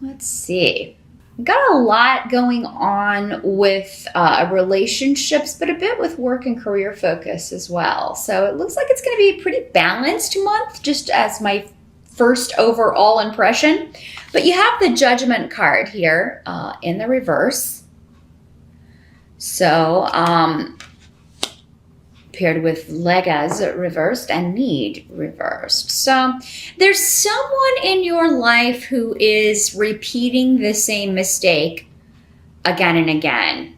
let's see. Got a lot going on with relationships, but a bit with work and career focus as well. So it looks like it's going to be a pretty balanced month, just as my first overall impression. But you have the Judgment card here in the reverse. So paired with Legas reversed and Need reversed. So there's someone in your life who is repeating the same mistake again and again,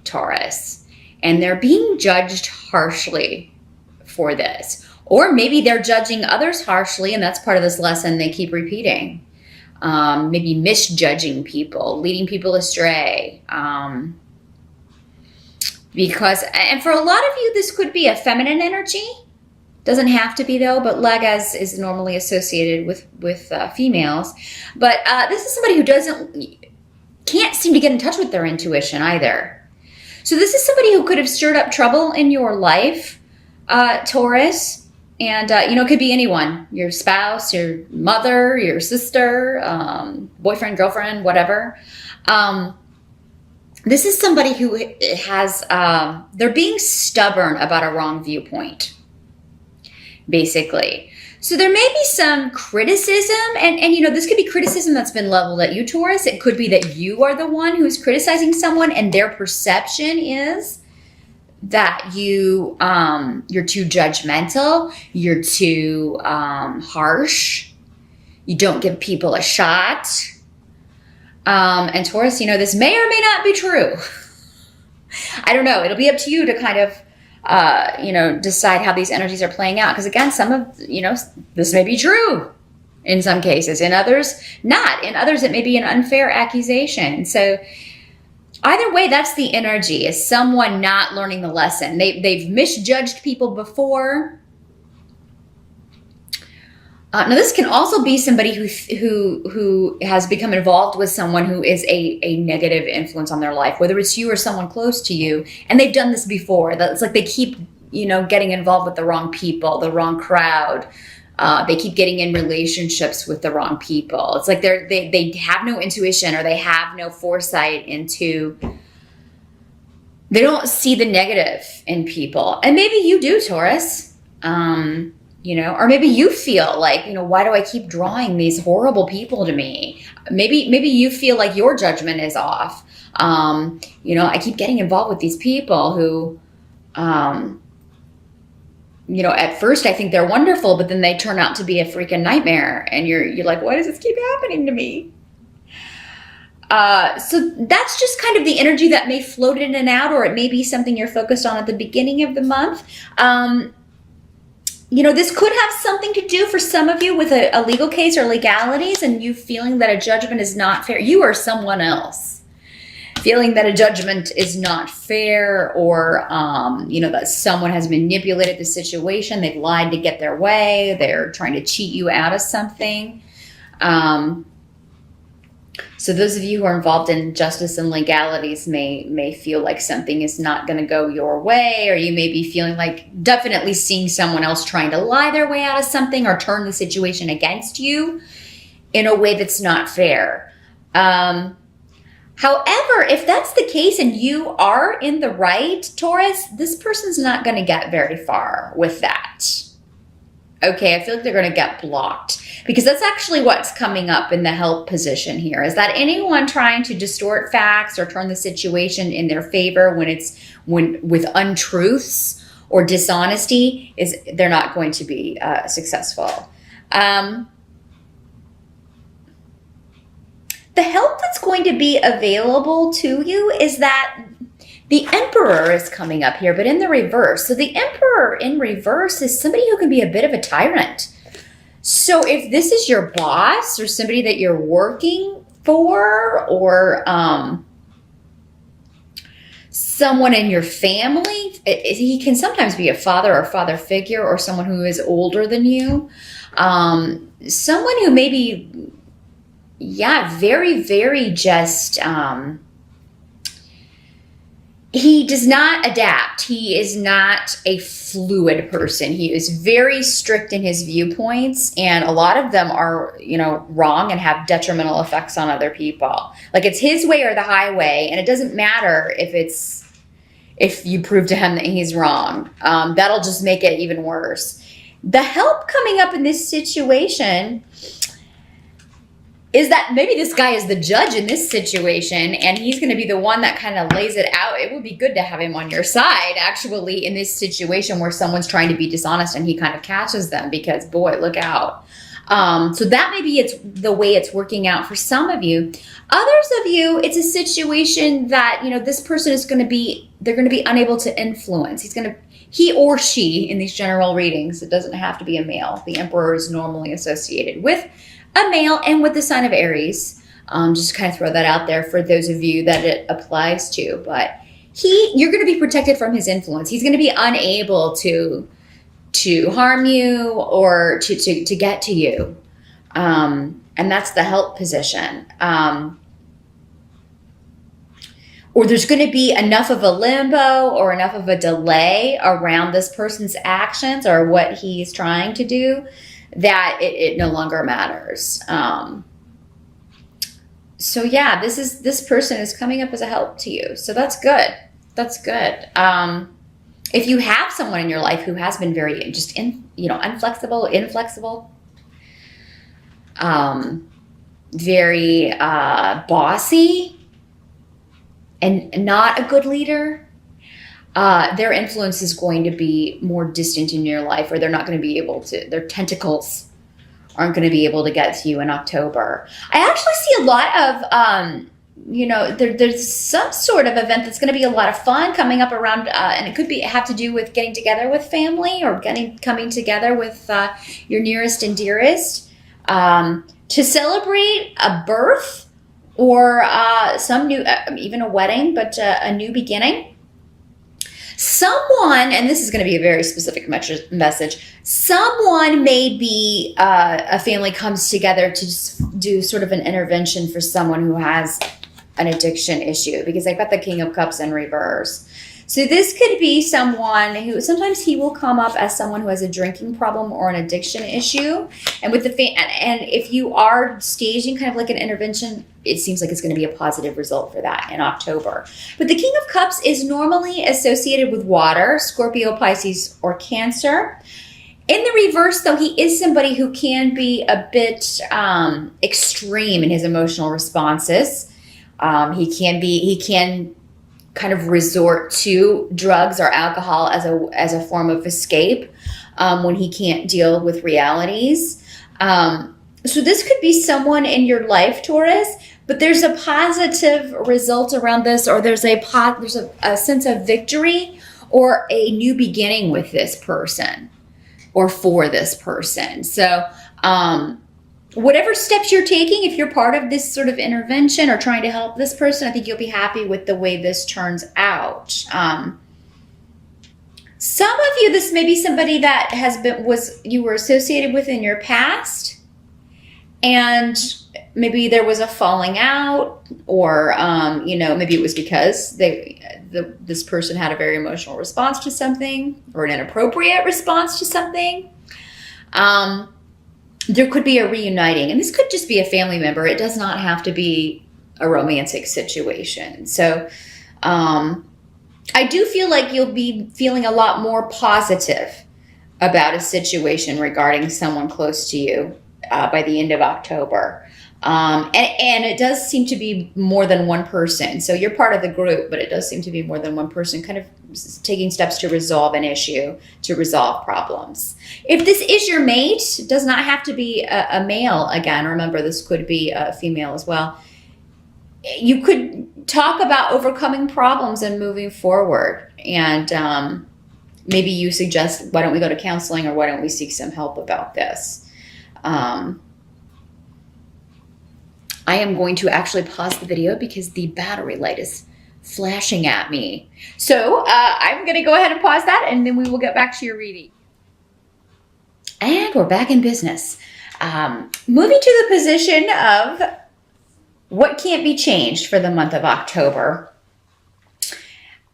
Taurus. And they're being judged harshly for this. Or maybe they're judging others harshly, and that's part of this lesson they keep repeating. Maybe misjudging people, leading people astray. Because, and for a lot of you, this could be a feminine energy. Doesn't have to be though, but Legas is normally associated with females. But this is somebody who can't seem to get in touch with their intuition either. So this is somebody who could have stirred up trouble in your life, Taurus. And, it could be anyone, your spouse, your mother, your sister, boyfriend, girlfriend, whatever. This is somebody who has, they're being stubborn about a wrong viewpoint, basically. So there may be some criticism, and this could be criticism that's been leveled at you, Taurus. It could be that you are the one who's criticizing someone, and their perception is that you're too judgmental, you're too harsh, you don't give people a shot. And Taurus, this may or may not be true. I don't know. It'll be up to you to kind of, decide how these energies are playing out. Because again, some of, this may be true in some cases. In others, not. In others, it may be an unfair accusation. So either way, that's the energy, is someone not learning the lesson. They've misjudged people before. Now, this can also be somebody who has become involved with someone who is a negative influence on their life, whether it's you or someone close to you, and they've done this before. It's like they keep, getting involved with the wrong people, the wrong crowd. They keep getting in relationships with the wrong people. It's like they have no intuition, or they have no foresight into. They don't see the negative in people, and maybe you do, Taurus. Or maybe you feel like, why do I keep drawing these horrible people to me? Maybe you feel like your judgment is off. I keep getting involved with these people who, at first I think they're wonderful, but then they turn out to be a freaking nightmare. And you're like, why does this keep happening to me? So that's just kind of the energy that may float in and out, or it may be something you're focused on at the beginning of the month. This could have something to do for some of you with a legal case or legalities, and you feeling that a judgment is not fair. You or someone else feeling that a judgment is not fair, or, that someone has manipulated the situation. They've lied to get their way. They're trying to cheat you out of something. So those of you who are involved in justice and legalities may feel like something is not going to go your way, or you may be feeling like definitely seeing someone else trying to lie their way out of something or turn the situation against you in a way that's not fair. However, if that's the case and you are in the right, Taurus, this person's not going to get very far with that. Okay, I feel like they're going to get blocked, because that's actually what's coming up in the help position here, is that anyone trying to distort facts or turn the situation in their favor when with untruths or dishonesty, they're not going to be successful. The help that's going to be available to you is that the Emperor is coming up here, but in the reverse. So the Emperor in reverse is somebody who can be a bit of a tyrant. So if this is your boss or somebody that you're working for, or someone in your family, he can sometimes be a father or father figure, or someone who is older than you. Someone who may be, very, very just... he does not adapt. He is not a fluid person. He is very strict in his viewpoints, and a lot of them are, wrong and have detrimental effects on other people. Like, it's his way or the highway, and it doesn't matter if you prove to him that he's wrong. That'll just make it even worse. The help coming up in this situation is that maybe this guy is the judge in this situation, and he's going to be the one that kind of lays it out. It would be good to have him on your side, actually, in this situation where someone's trying to be dishonest and he kind of catches them, because, boy, look out. So that maybe it's the way it's working out for some of you. Others of you, it's a situation that, this person is they're going to be unable to influence. He or she, in these general readings, it doesn't have to be a male. The Emperor is normally associated with a male and with the sign of Aries. Just kind of throw that out there for those of you that it applies to. But you're going to be protected from his influence. He's going to be unable to harm you or to get to you. And that's the help position. Or there's going to be enough of a limbo or enough of a delay around this person's actions or what he's trying to do that it no longer matters. So yeah, this person is coming up as a help to you. So that's good. That's good. If you have someone in your life who has been very inflexible, very bossy, and not a good leader, their influence is going to be more distant in your life, or they're not going to be able to, their tentacles aren't going to be able to get to you in October. I actually see a lot of, there's some sort of event that's going to be a lot of fun coming up around, and it could have to do with getting together with family or coming together with your nearest and dearest to celebrate a birth or some new, even a wedding, but a new beginning. Someone, and this is going to be a very specific message, someone, maybe a family comes together to just do sort of an intervention for someone who has an addiction issue, because I've got the King of Cups in reverse. So this could be someone who, sometimes he will come up as someone who has a drinking problem or an addiction issue. And with and if you are staging kind of like an intervention, it seems like it's going to be a positive result for that in October. But the King of Cups is normally associated with water, Scorpio, Pisces, or Cancer. In the reverse, though, he is somebody who can be a bit extreme in his emotional responses. He can kind of resort to drugs or alcohol as a form of escape when he can't deal with realities. So this could be someone in your life, Taurus, but there's a positive result around this, or there's a sense of victory or a new beginning with this person or for this person. So whatever steps you're taking, if you're part of this sort of intervention or trying to help this person, I think you'll be happy with the way this turns out. Some of you, this may be somebody that you were associated with in your past, and maybe there was a falling out, or maybe it was because this person had a very emotional response to something, or an inappropriate response to something. There could be a reuniting, and this could just be a family member. It does not have to be a romantic situation. So I do feel like you'll be feeling a lot more positive about a situation regarding someone close to you by the end of October. And it does seem to be more than one person. So you're part of the group, but it does seem to be more than one person kind of taking steps to resolve an issue, to resolve problems. If this is your mate, it does not have to be a male. Again, remember, this could be a female as well. You could talk about overcoming problems and moving forward. And maybe you suggest, why don't we go to counseling, or why don't we seek some help about this? I am going to actually pause the video because the battery light is flashing at me. So I'm going to go ahead and pause that, and then we will get back to your reading. And we're back in business. Moving to the position of what can't be changed for the month of October.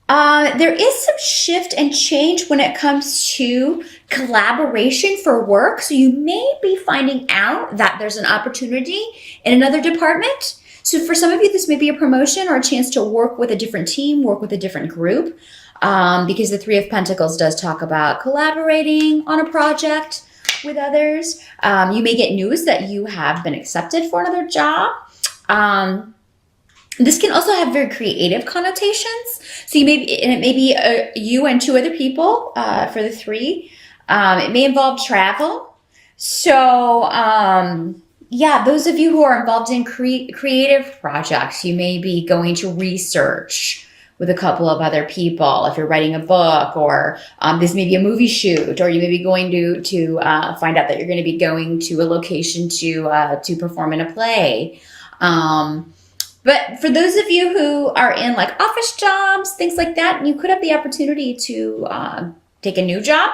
There is some shift and change when it comes to collaboration for work. So you may be finding out that there's an opportunity in another department. So for some of you, this may be a promotion or a chance to work with a different team, work with a different group, because the Three of Pentacles does talk about collaborating on a project with others. You may get news that you have been accepted for another job. This can also have very creative connotations. So it may be you and two other people for the three. It may involve travel. So yeah, those of you who are involved in creative projects, you may be going to research with a couple of other people. If you're writing a book, or this may be a movie shoot, or you may be going to find out that you're going to be going to a location to perform in a play. But for those of you who are in like office jobs, things like that, you could have the opportunity to take a new job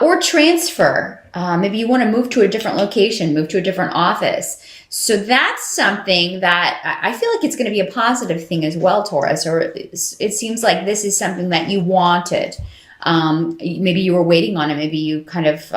or transfer. Maybe you want to move to a different location, move to a different office. So that's something that I feel like it's going to be a positive thing as well, Taurus, or it seems like this is something that you wanted. Maybe you were waiting on it. Maybe you kind of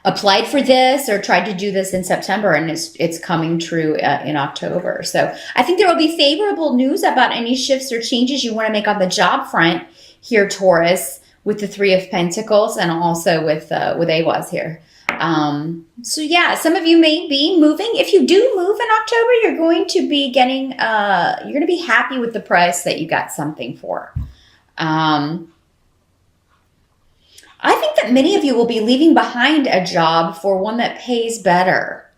applied for this or tried to do this in September, and it's coming true in October. So I think there will be favorable news about any shifts or changes you want to make on the job front here, Taurus, with the Three of Pentacles and also with Awaz here. So yeah, some of you may be moving. If you do move in October, you're going to be getting, you're going to be happy with the price that you got something for. I think that many of you will be leaving behind a job for one that pays better,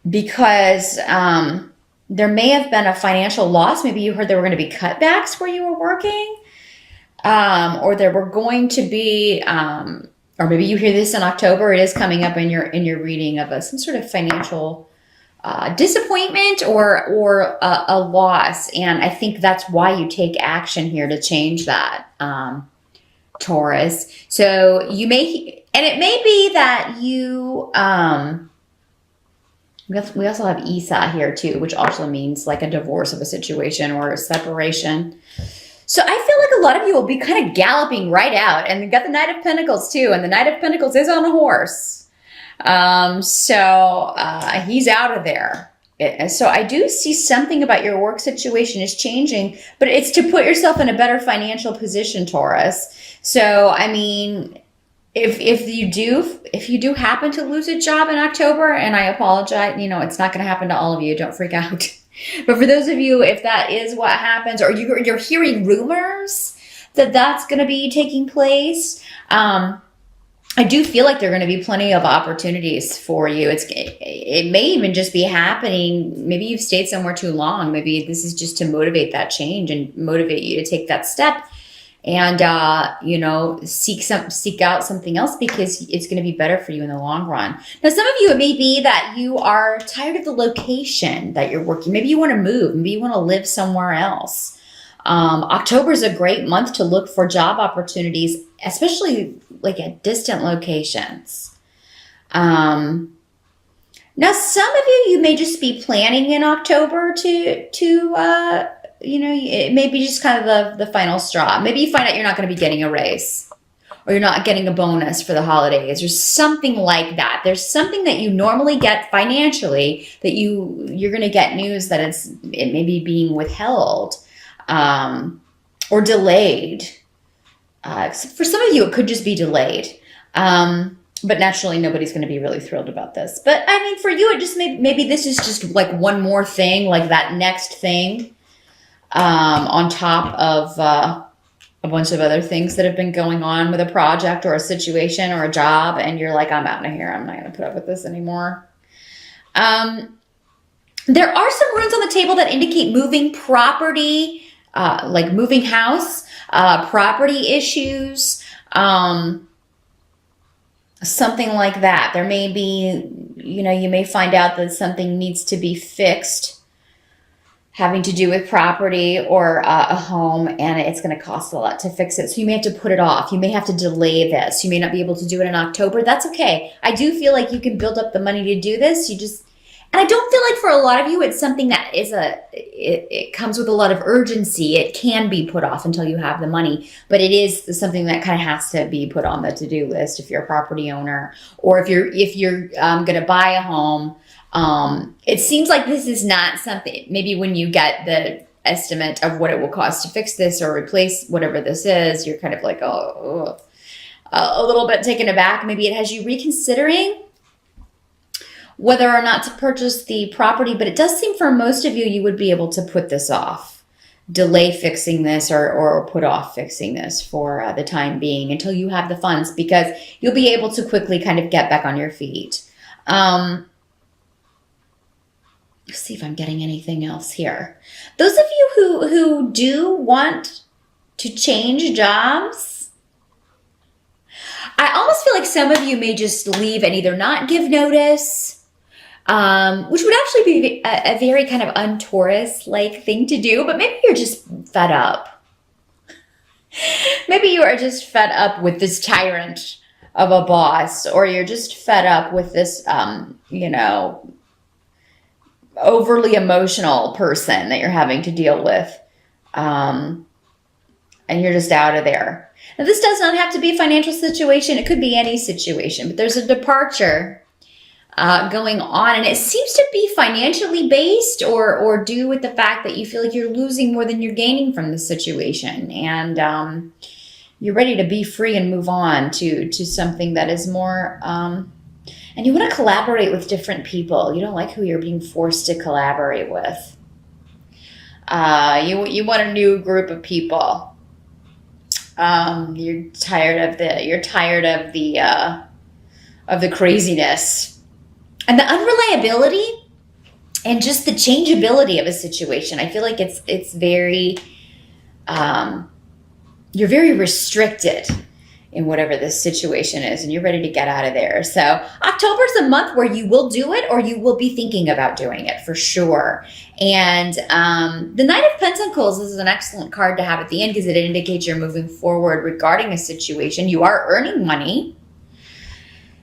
because there may have been a financial loss. Maybe you heard there were going to be cutbacks where you were working, or there were going to be, or maybe you hear this in October. It is coming up in your reading of some sort of financial disappointment or a loss, and I think that's why you take action here to change that. Taurus. So you may, and it may be that you, we also have Isa here too, which also means like a divorce of a situation or a separation. So I feel like a lot of you will be kind of galloping right out, and you got the Knight of Pentacles too, and the Knight of Pentacles is on a horse. So he's out of there. So I do see something about your work situation is changing, but it's to put yourself in a better financial position, Taurus. So, I mean, if you do happen to lose a job in October, and I apologize, it's not going to happen to all of you. Don't freak out. But for those of you, if that is what happens, or you're hearing rumors that that's going to be taking place, I do feel like there are going to be plenty of opportunities for you. It may even just be happening. Maybe you've stayed somewhere too long. Maybe this is just to motivate that change and motivate you to take that step and, seek out something else, because it's going to be better for you in the long run. Now, some of you, it may be that you are tired of the location that you're working. Maybe you want to move. Maybe you want to live somewhere else. October is a great month to look for job opportunities, especially like at distant locations. Now, some of you may just be planning in October to it may be just kind of the final straw. Maybe you find out you're not going to be getting a raise, or you're not getting a bonus for the holidays, or something like that. There's something that you normally get financially that you're going to get news that it may be being withheld. Or delayed. For some of you, it could just be delayed. But naturally, nobody's going to be really thrilled about this. But I mean, for you, it just maybe this is just like one more thing, like that next thing, on top of a bunch of other things that have been going on with a project or a situation or a job, and you're like, I'm out of here. I'm not going to put up with this anymore. There are some runes on the table that indicate moving property, like moving house, property issues, something like that. There may be, you may find out that something needs to be fixed having to do with property or a home, and it's going to cost a lot to fix it. So you may have to put it off. You may have to delay this. You may not be able to do it in October. That's okay. I do feel like you can build up the money to do this. And I don't feel like for a lot of you, it's something that is it comes with a lot of urgency. It can be put off until you have the money, but it is something that kind of has to be put on the to-do list if you're a property owner, or if you're going to buy a home. It seems like this is not something, maybe when you get the estimate of what it will cost to fix this or replace whatever this is, you're kind of like, a little bit taken aback. Maybe it has you reconsidering whether or not to purchase the property, but it does seem for most of you, you would be able to put this off, delay fixing this, or put off fixing this for the time being until you have the funds, because you'll be able to quickly kind of get back on your feet. Let's see if I'm getting anything else here. Those of you who do want to change jobs, I almost feel like some of you may just leave and either not give notice, which would actually be a very kind of un-Taurus-like thing to do, but maybe you're just fed up. Maybe you are just fed up with this tyrant of a boss, or you're just fed up with this, overly emotional person that you're having to deal with, and you're just out of there. Now, this does not have to be a financial situation. It could be any situation, but there's a departure going on, and it seems to be financially based or due with the fact that you feel like you're losing more than you're gaining from the situation, and you're ready to be free and move on to something that is more, and you want to collaborate with different people. You don't like who you're being forced to collaborate with. You want a new group of people. You're tired of the craziness and the unreliability and just the changeability of a situation. I feel like it's very, you're very restricted in whatever this situation is, and you're ready to get out of there. So October's a month where you will do it, or you will be thinking about doing it for sure. And the Knight of Pentacles is an excellent card to have at the end, because it indicates you're moving forward regarding a situation. You are earning money,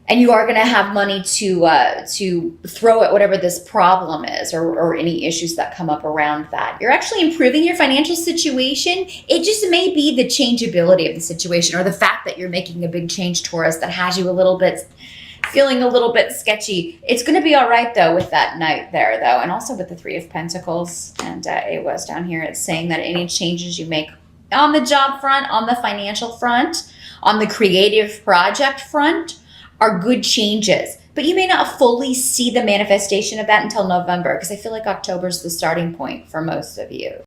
and you are going to have money to throw at whatever this problem is, or any issues that come up around that. You're actually improving your financial situation. It just may be the changeability of the situation, or the fact that you're making a big change, Taurus, that has you feeling a little bit sketchy. It's going to be all right, though, with that Knight there, though, and also with the Three of Pentacles. And it was down here. It's saying that any changes you make on the job front, on the financial front, on the creative project front, are good changes, but you may not fully see the manifestation of that until November, because I feel like October is the starting point for most of you.